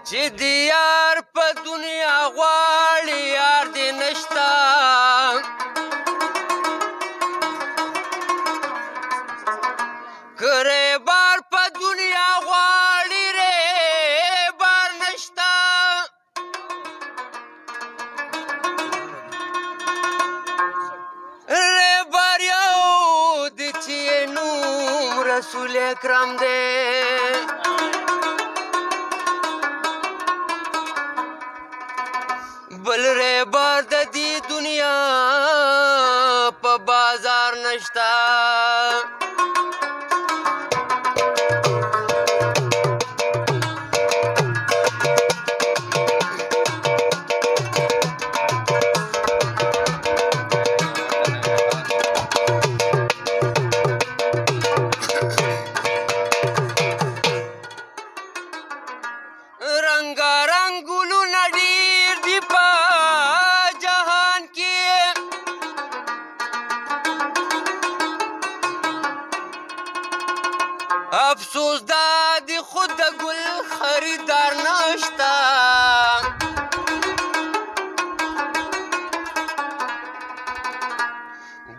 چې د یار په دنیا غواړي یار دې نشته که ریبار په دنیا غواړي ریبار نشته ریبار یو دی چې نوم رسول اکرم دی بل ریبار د دې دنیا په بازار نشته رنگارنګ ګلونه ډېر دي په جهان کې افسوس دا دی خود د ګل خریدار نشته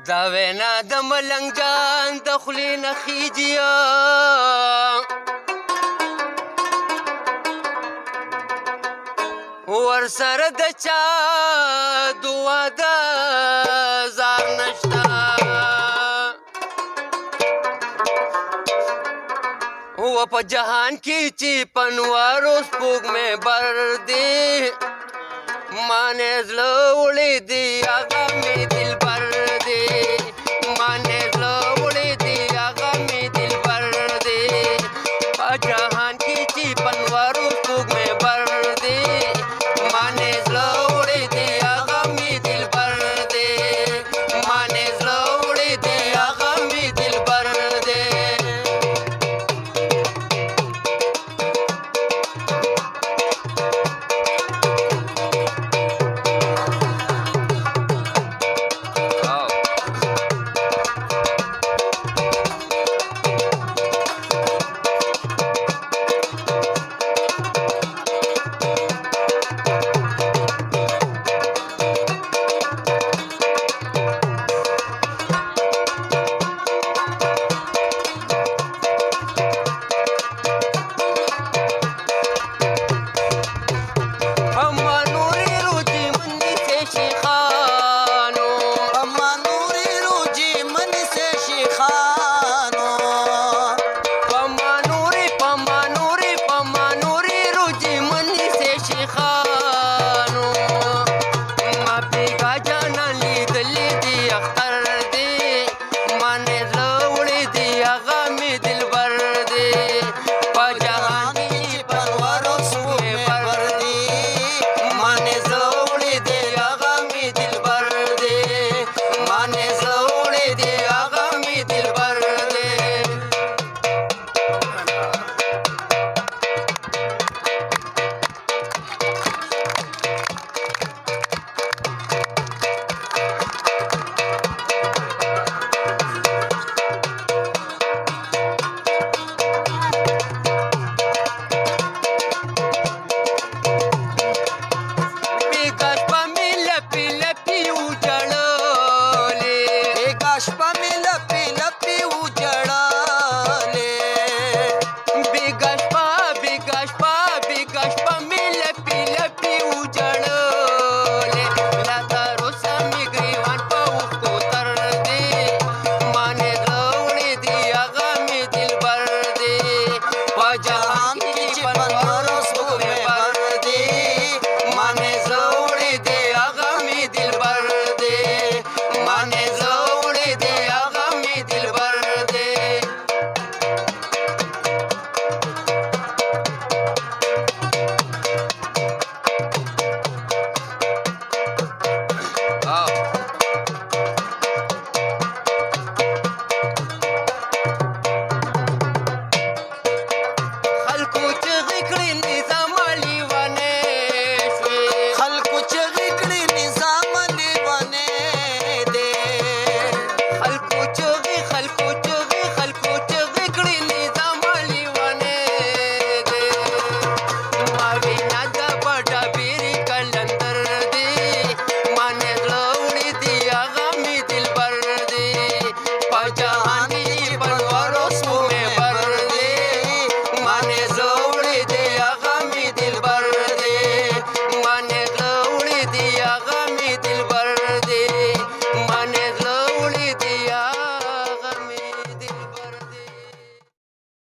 دا وینا د ملنګ جان د خولې نه خیجي ورسره د چا دعا د زار نشته و په جهان کې چې پنوارو سپوږمۍ بر دی مانې زړه وړی دی هغه مې دلبر دی مانې زړه وړی دی هغه مې دلبر دی په جهان کې چې پنوارو سپوږمۍ